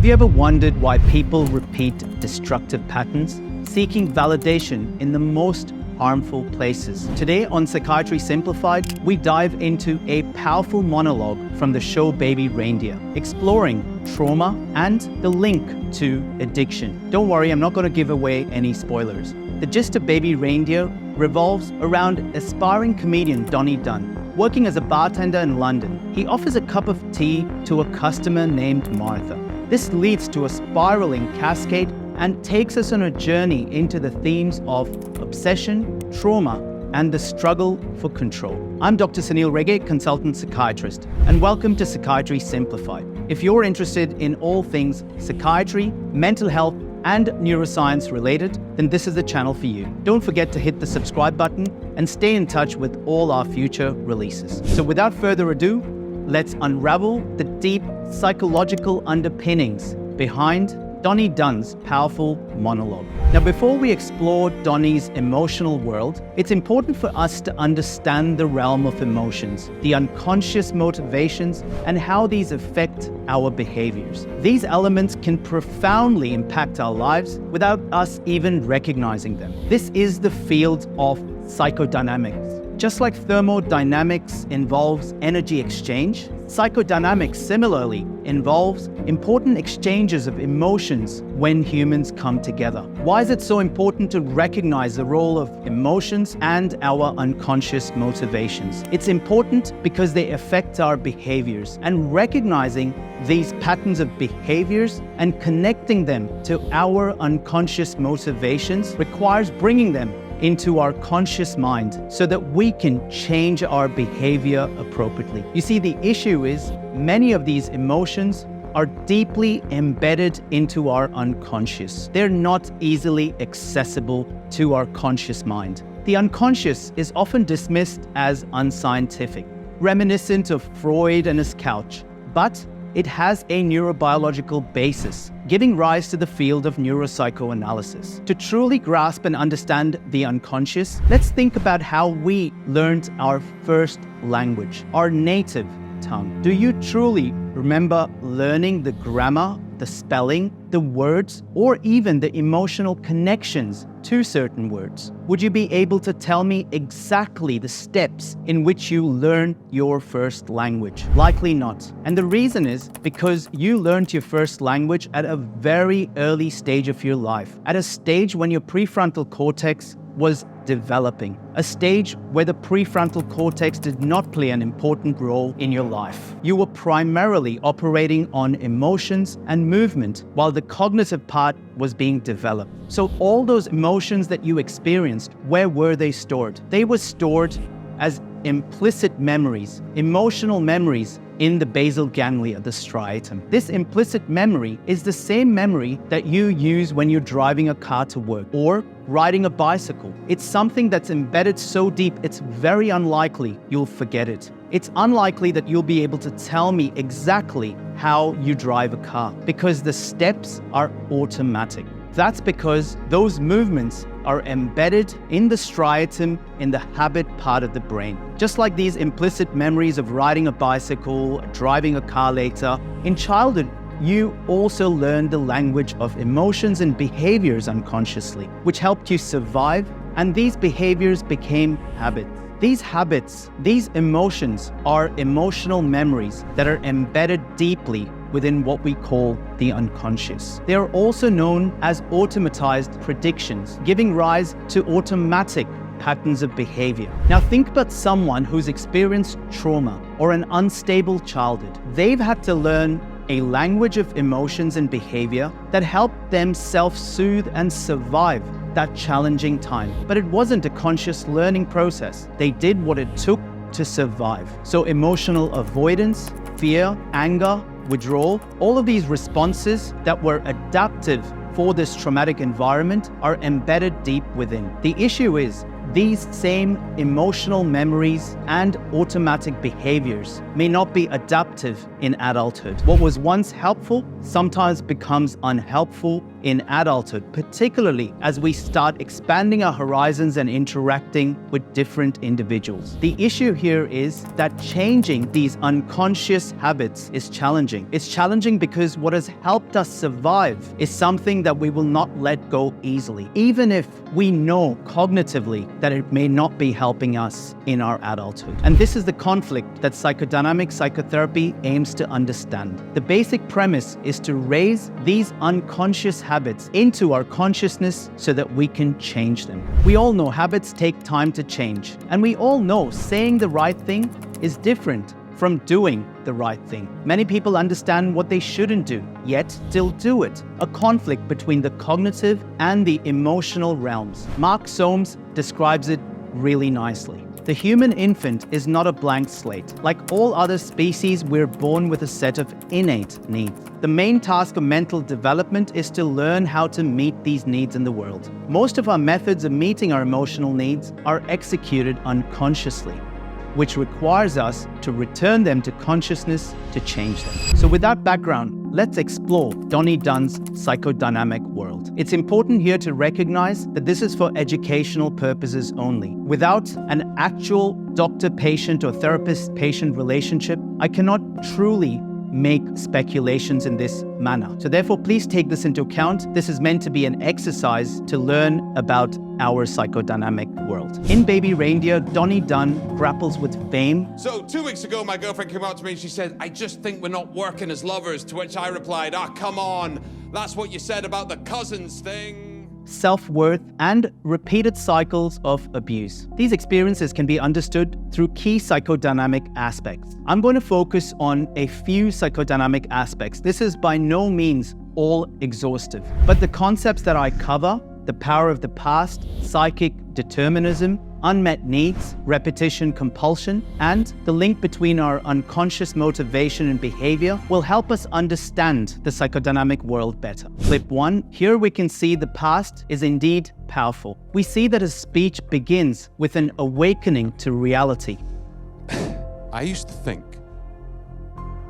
you ever wondered why people repeat destructive patterns, seeking validation in the most harmful places? Today on Psychiatry Simplified, we dive into a powerful monologue from the show Baby Reindeer, exploring trauma and the link to addiction. Don't worry, I'm not going to give away any spoilers. The gist of Baby Reindeer revolves around aspiring comedian Donnie Dunn. Working as a bartender in London, he offers a cup of tea to a customer named Martha. This leads to a spiraling cascade and takes us on a journey into the themes of obsession, trauma, and the struggle for control. I'm Dr. Rege, consultant psychiatrist, and welcome to Psychiatry Simplified. If you're interested in all things psychiatry, mental health, and neuroscience related, then this is the channel for you. Don't forget to hit the subscribe button and stay in touch with all our future releases. So without further ado, let's unravel the deep psychological underpinnings behind Donnie Dunn's powerful monologue. Now, before we explore Donnie's emotional world, it's important for us to understand the realm of emotions, the unconscious motivations, and how these affect our behaviors. These elements can profoundly impact our lives without us even recognizing them. This is the field of psychodynamics. Just like thermodynamics involves energy exchange, psychodynamics similarly involves important exchanges of emotions when humans come together. Why is it so important to recognize the role of emotions and our unconscious motivations? It's important because they affect our behaviors, and recognizing these patterns of behaviors and connecting them to our unconscious motivations requires bringing them into our conscious mind so that we can change our behavior appropriately. You see, the issue is many of these emotions are deeply embedded into our unconscious. They're not easily accessible to our conscious mind. The unconscious is often dismissed as unscientific, reminiscent of Freud and his couch, but it has a neurobiological basis, giving rise to the field of neuropsychoanalysis. To truly grasp and understand the unconscious, let's think about how we learned our first language, our native tongue. Do you truly remember learning the grammar, the spelling, the words, or even the emotional connections to certain words? Would you be able to tell me exactly the steps in which you learned your first language? Likely not. And the reason is because you learned your first language at a very early stage of your life, at a stage when your prefrontal cortex was developing, a stage where the prefrontal cortex did not play an important role in your life. You were primarily operating on emotions and movement while the cognitive part was being developed. So all those emotions that you experienced, where were they stored? They were stored as implicit memories, emotional memories in the basal ganglia, the striatum. This implicit memory is the same memory that you use when you're driving a car to work or riding a bicycle. It's something that's embedded so deep, it's very unlikely you'll forget it. It's unlikely that you'll be able to tell me exactly how you drive a car because the steps are automatic. That's because those movements are embedded in the striatum, in the habit part of the brain. Just like these implicit memories of riding a bicycle, driving a car later, in childhood, you also learned the language of emotions and behaviors unconsciously, which helped you survive, and these behaviors became habits. These habits, these emotions are emotional memories that are embedded deeply within what we call the unconscious. They are also known as automatized predictions, giving rise to automatic patterns of behavior. Now think about someone who's experienced trauma or an unstable childhood. They've had to learn a language of emotions and behavior that helped them self-soothe and survive that challenging time. But it wasn't a conscious learning process. They did what it took to survive. So emotional avoidance, fear, anger, withdrawal, all of these responses that were adaptive for this traumatic environment are embedded deep within. The issue is these same emotional memories and automatic behaviors may not be adaptive in adulthood. What was once helpful sometimes becomes unhelpful in adulthood, particularly as we start expanding our horizons and interacting with different individuals. The issue here is that changing these unconscious habits is challenging. It's challenging because what has helped us survive is something that we will not let go easily, even if we know cognitively that it may not be helping us in our adulthood. And this is the conflict that psychodynamic psychotherapy aims to understand. The basic premise is to raise these unconscious habits into our consciousness so that we can change them. We all know habits take time to change, and we all know saying the right thing is different from doing the right thing. Many people understand what they shouldn't do, yet still do it. A conflict between the cognitive and the emotional realms. Mark Soames describes it really nicely. The human infant is not a blank slate. Like all other species, we're born with a set of innate needs. The main task of mental development is to learn how to meet these needs in the world. Most of our methods of meeting our emotional needs are executed unconsciously, which requires us to return them to consciousness to change them. So with that background, let's explore Donnie Dunn's psychodynamic world. It's important here to recognize that this is for educational purposes only. Without an actual doctor-patient or therapist-patient relationship, I cannot truly make speculations in this manner. So therefore, please take this into account. This is meant to be an exercise to learn about our psychodynamic world. In Baby Reindeer, Donnie Dunn grapples with fame. So 2 weeks ago, my girlfriend came up to me and she said, "I just think we're not working as lovers," to which I replied, come on, that's what you said about the cousins thing. Self-worth, and repeated cycles of abuse. These experiences can be understood through key psychodynamic aspects. I'm going to focus on a few psychodynamic aspects. This is by no means all exhaustive, but the concepts that I cover, the power of the past, psychic determinism, unmet needs, repetition compulsion, and the link between our unconscious motivation and behavior will help us understand the psychodynamic world better. Clip 1. Here we can see the past is indeed powerful. We see that his speech begins with an awakening to reality. I used to think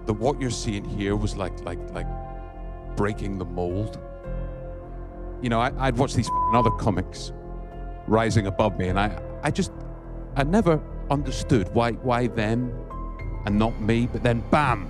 that what you're seeing here was like breaking the mold. You know, I'd watch these other comics rising above me, and I never understood why them and not me, but then bam,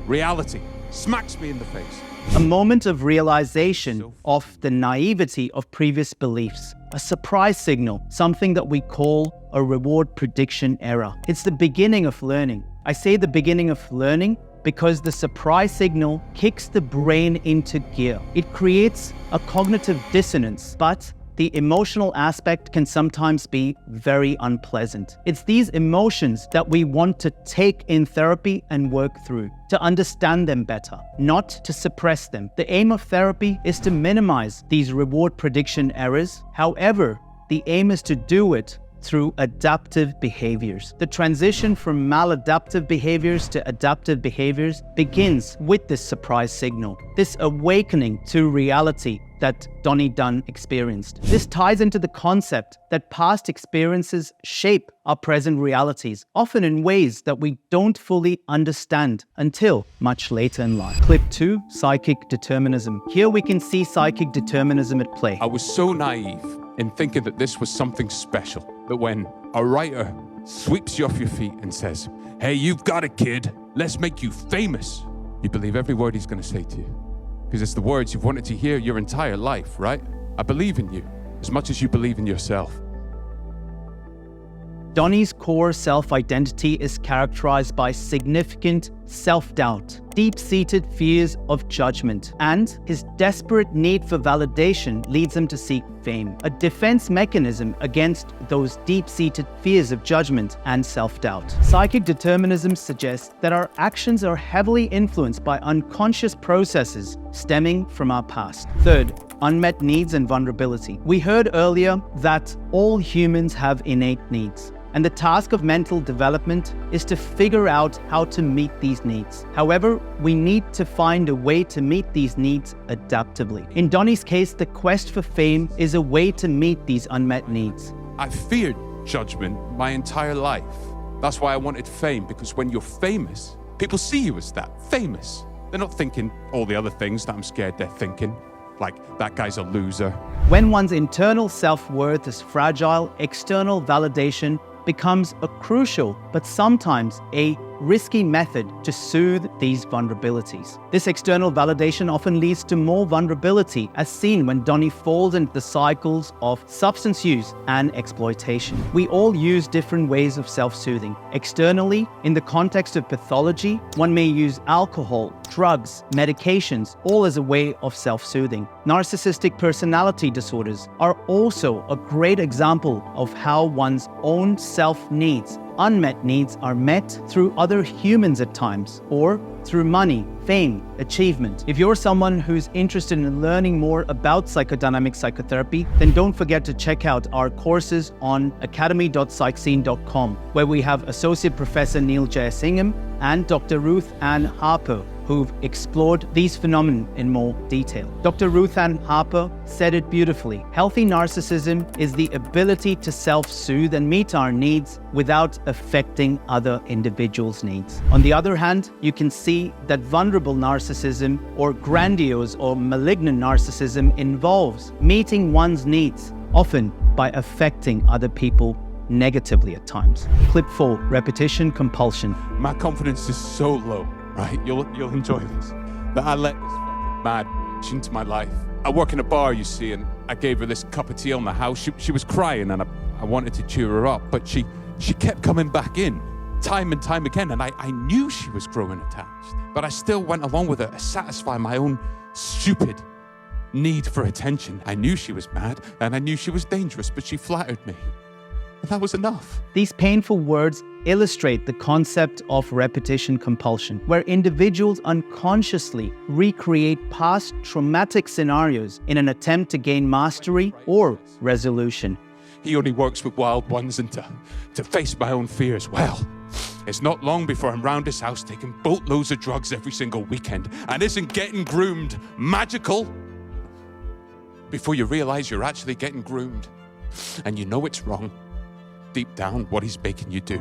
reality smacks me in the face. A moment of realization of the naivety of previous beliefs. A surprise signal, something that we call a reward prediction error. It's the beginning of learning. I say the beginning of learning because the surprise signal kicks the brain into gear. It creates a cognitive dissonance, but the emotional aspect can sometimes be very unpleasant. It's these emotions that we want to take in therapy and work through, to understand them better, not to suppress them. The aim of therapy is to minimize these reward prediction errors. However, the aim is to do it through adaptive behaviors. The transition from maladaptive behaviors to adaptive behaviors begins with this surprise signal, this awakening to reality that Donnie Dunn experienced. This ties into the concept that past experiences shape our present realities, often in ways that we don't fully understand until much later in life. Clip 2, psychic determinism. Here we can see psychic determinism at play. I was so naive in thinking that this was something special, that when a writer sweeps you off your feet and says, "Hey, you've got it, kid, let's make you famous," you believe every word he's going to say to you. Because it's the words you've wanted to hear your entire life, right? I believe in you as much as you believe in yourself. Donnie's core self-identity is characterized by significant self-doubt, deep-seated fears of judgment, and his desperate need for validation leads him to seek fame, a defense mechanism against those deep-seated fears of judgment and self-doubt. Psychic determinism suggests that our actions are heavily influenced by unconscious processes stemming from our past. Third, unmet needs and vulnerability. We heard earlier that all humans have innate needs, and the task of mental development is to figure out how to meet these needs. However, we need to find a way to meet these needs adaptively. In Donnie's case, the quest for fame is a way to meet these unmet needs. I feared judgment my entire life. That's why I wanted fame, because when you're famous, people see you as that, famous. They're not thinking all the other things that I'm scared they're thinking. like, that guy's a loser. When one's internal self-worth is fragile, external validation becomes a crucial, but sometimes a risky method to soothe these vulnerabilities. This external validation often leads to more vulnerability, as seen when Donnie falls into the cycles of substance use and exploitation. We all use different ways of self-soothing. Externally, in the context of pathology, one may use alcohol, drugs, medications, all as a way of self-soothing. Narcissistic personality disorders are also a great example of how one's own self-needs, unmet needs, are met through other humans at times, or through money, fame, achievement. If you're someone who's interested in learning more about psychodynamic psychotherapy, then don't forget to check out our courses on academy.psychscene.com, where we have Associate Professor Neil Jayasingham and Dr. Ruth Ann Harper, who've explored these phenomena in more detail. Dr. Ruth Ann Harper said it beautifully. Healthy narcissism is the ability to self-soothe and meet our needs without affecting other individuals' needs. On the other hand, you can see that vulnerable narcissism, or grandiose or malignant narcissism, involves meeting one's needs, often by affecting other people negatively at times. Clip 4, repetition compulsion. My confidence is so low, right? You'll enjoy this. That I let this fucking mad bitch into my life. I work in a bar, you see, and I gave her this cup of tea on the house. She was crying, and I wanted to cheer her up, but she kept coming back in time and time again, and I knew she was growing attached, but I still went along with it to satisfy my own stupid need for attention. I knew she was mad, and I knew she was dangerous, but she flattered me. And that was enough. These painful words illustrate the concept of repetition compulsion, where individuals unconsciously recreate past traumatic scenarios in an attempt to gain mastery or resolution. He only works with wild ones, and to face my own fears. Well, it's not long before I'm round his house taking boatloads of drugs every single weekend. And isn't getting groomed magical? Before you realize you're actually getting groomed, and you know it's wrong deep down what he's making you do,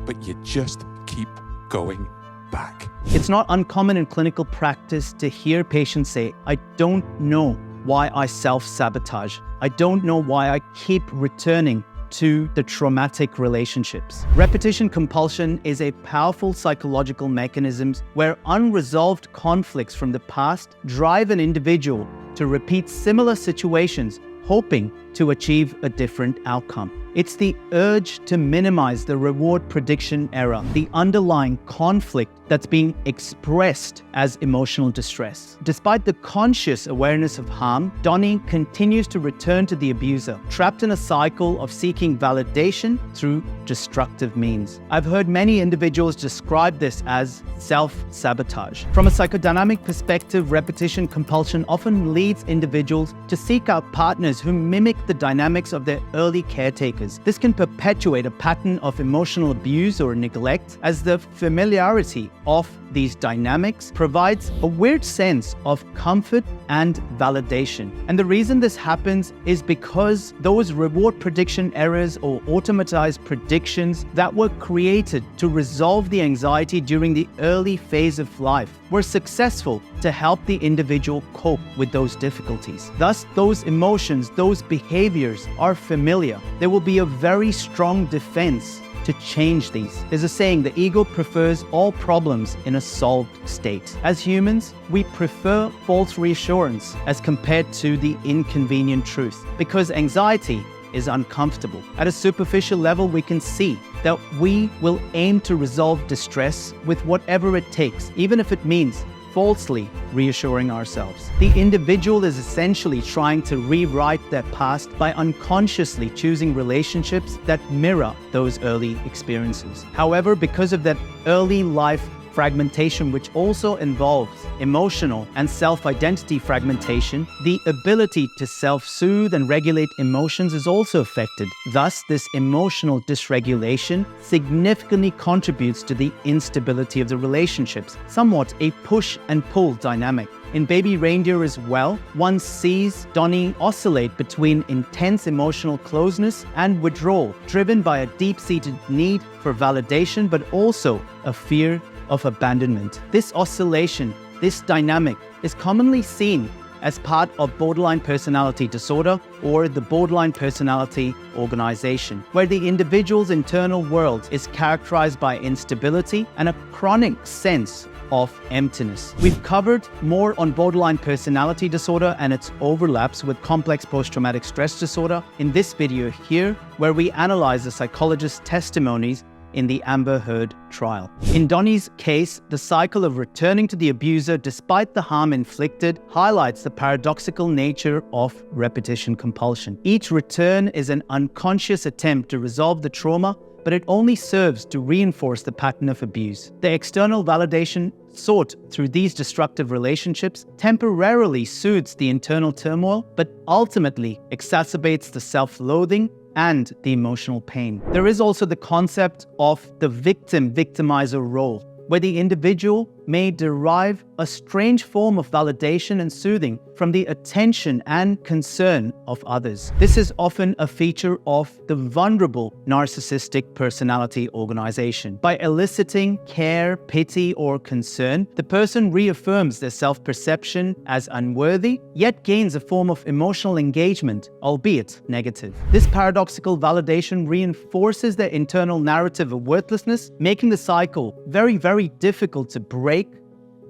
but you just keep going back. It's not uncommon in clinical practice to hear patients say, "I don't know why I self-sabotage. I don't know why I keep returning to the traumatic relationships." Repetition compulsion is a powerful psychological mechanism where unresolved conflicts from the past drive an individual to repeat similar situations, hoping to achieve a different outcome. It's the urge to minimize the reward prediction error, the underlying conflict that's being expressed as emotional distress. Despite the conscious awareness of harm, Donnie continues to return to the abuser, trapped in a cycle of seeking validation through destructive means. I've heard many individuals describe this as self-sabotage. From a psychodynamic perspective, repetition compulsion often leads individuals to seek out partners who mimic the dynamics of their early caretakers. This can perpetuate a pattern of emotional abuse or neglect, as the familiarity of these dynamics provides a weird sense of comfort and validation. And the reason this happens is because those reward prediction errors or automatized predictions that were created to resolve the anxiety during the early phase of life were successful to help the individual cope with those difficulties. Thus, those emotions, those behaviors are familiar. There will be a very strong defense to change these. There's a saying, the ego prefers all problems in a solved state. As humans, we prefer false reassurance as compared to the inconvenient truth, because anxiety is uncomfortable. At a superficial level, we can see that we will aim to resolve distress with whatever it takes, even if it means falsely reassuring ourselves. The individual is essentially trying to rewrite their past by unconsciously choosing relationships that mirror those early experiences. However, because of that early life fragmentation, which also involves emotional and self-identity fragmentation, the ability to self-soothe and regulate emotions is also affected. Thus, this emotional dysregulation significantly contributes to the instability of the relationships, somewhat a push and pull dynamic. In baby Reindeer as well, one sees Donnie oscillate between intense emotional closeness and withdrawal, driven by a deep-seated need for validation, but also a fear of abandonment. This oscillation, this dynamic, is commonly seen as part of borderline personality disorder or the borderline personality organization, where the individual's internal world is characterized by instability and a chronic sense of emptiness. We've covered more on borderline personality disorder and its overlaps with complex post-traumatic stress disorder in this video here, where we analyze the psychologist's testimonies in the Amber Heard trial. In Donnie's case, the cycle of returning to the abuser despite the harm inflicted highlights the paradoxical nature of repetition compulsion. Each return is an unconscious attempt to resolve the trauma, but it only serves to reinforce the pattern of abuse. The external validation sought through these destructive relationships temporarily soothes the internal turmoil, but ultimately exacerbates the self-loathing and the emotional pain. There is also the concept of the victim-victimizer role, where the individual may derive a strange form of validation and soothing from the attention and concern of others. This is often a feature of the vulnerable narcissistic personality organization. By eliciting care, pity, or concern, the person reaffirms their self-perception as unworthy, yet gains a form of emotional engagement, albeit negative. This paradoxical validation reinforces their internal narrative of worthlessness, making the cycle very, very difficult to break,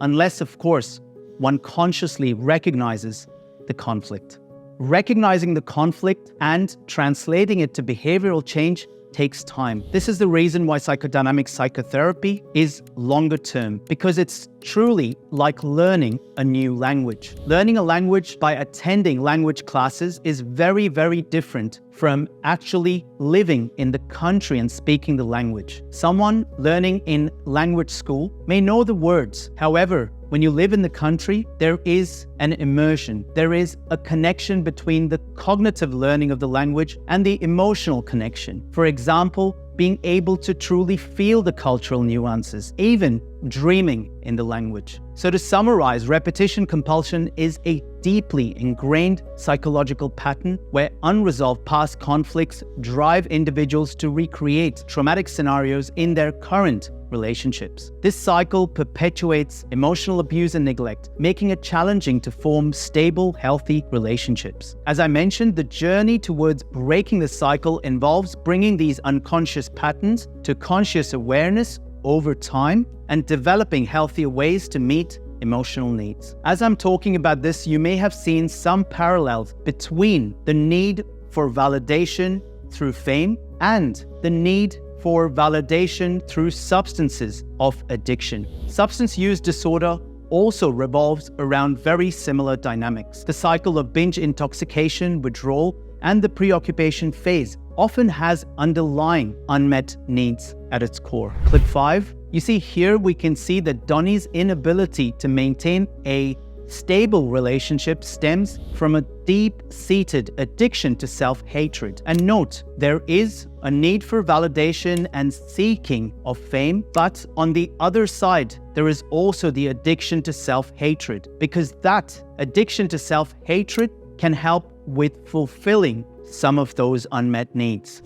unless, of course, one consciously recognizes the conflict. Recognizing the conflict and translating it to behavioral change takes time. This is the reason why psychodynamic psychotherapy is longer term, because it's truly like learning a new language. Learning a language by attending language classes is very, very different from actually living in the country and speaking the language. Someone learning in language school may know the words. However, when you live in the country, there is an immersion. There is a connection between the cognitive learning of the language and the emotional connection. For example, being able to truly feel the cultural nuances, even dreaming in the language. So to summarize, repetition compulsion is a deeply ingrained psychological pattern where unresolved past conflicts drive individuals to recreate traumatic scenarios in their current relationships. This cycle perpetuates emotional abuse and neglect, making it challenging to form stable, healthy relationships. As I mentioned, the journey towards breaking the cycle involves bringing these unconscious patterns to conscious awareness over time and developing healthier ways to meet emotional needs. As I'm talking about this, you may have seen some parallels between the need for validation through fame and the need for validation through substances of addiction. Substance use disorder also revolves around very similar dynamics. The cycle of binge intoxication, withdrawal, and the preoccupation phase often has underlying unmet needs at its core. Clip 5. You see here we can see that Donnie's inability to maintain a stable relationship stems from a deep-seated addiction to self-hatred. And note, there is a need for validation and seeking of fame, but on the other side, there is also the addiction to self-hatred, because that addiction to self-hatred can help with fulfilling some of those unmet needs.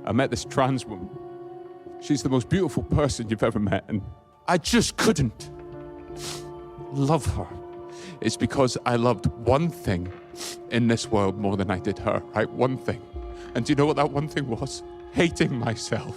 I met this trans woman. She's the most beautiful person you've ever met, and I just couldn't love her. It's because I loved one thing in this world more than I did her, right? One thing. And do you know what that one thing was? Hating myself.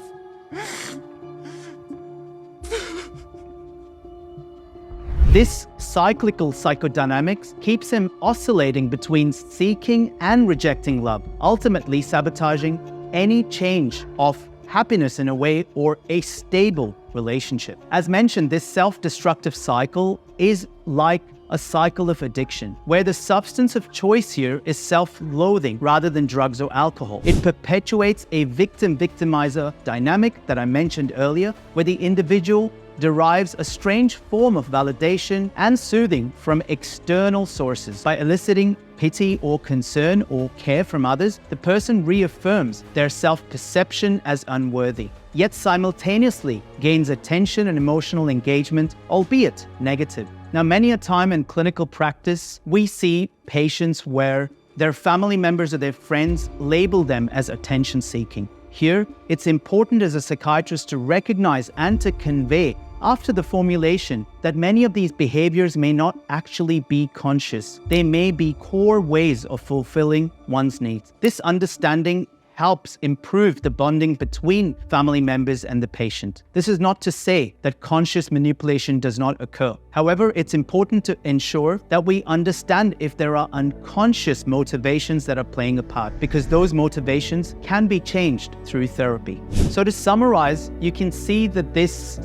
This cyclical psychodynamics keeps him oscillating between seeking and rejecting love, ultimately sabotaging any change of happiness in a way or a stable relationship. As mentioned, this self-destructive cycle is like a cycle of addiction, where the substance of choice here is self-loathing rather than drugs or alcohol. It perpetuates a victim-victimizer dynamic that I mentioned earlier, where the individual derives a strange form of validation and soothing from external sources. By eliciting pity or concern or care from others, the person reaffirms their self-perception as unworthy, yet simultaneously gains attention and emotional engagement, albeit negative. Now, many a time in clinical practice, we see patients where their family members or their friends label them as attention-seeking. Here, it's important as a psychiatrist to recognize and to convey after the formulation that many of these behaviors may not actually be conscious. They may be core ways of fulfilling one's needs. This understanding helps improve the bonding between family members and the patient. This is not to say that conscious manipulation does not occur. However, it's important to ensure that we understand if there are unconscious motivations that are playing a part, because those motivations can be changed through therapy. So to summarize, you can see that this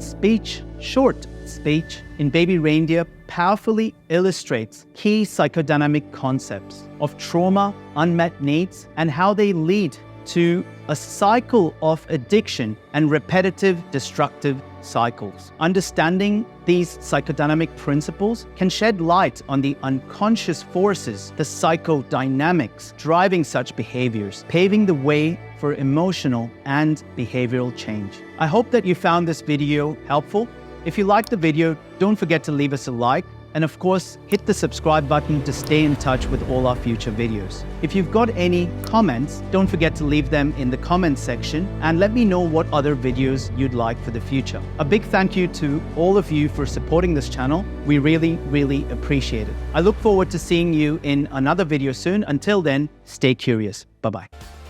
short speech in Baby Reindeer powerfully illustrates key psychodynamic concepts of trauma, unmet needs, and how they lead to a cycle of addiction and repetitive destructive cycles. Understanding these psychodynamic principles can shed light on the unconscious forces, the psychodynamics driving such behaviors, paving the way for emotional and behavioral change. I hope that you found this video helpful. If you liked the video, don't forget to leave us a like. And of course, hit the subscribe button to stay in touch with all our future videos. If you've got any comments, don't forget to leave them in the comments section and let me know what other videos you'd like for the future. A big thank you to all of you for supporting this channel. We really, really appreciate it. I look forward to seeing you in another video soon. Until then, stay curious. Bye-bye.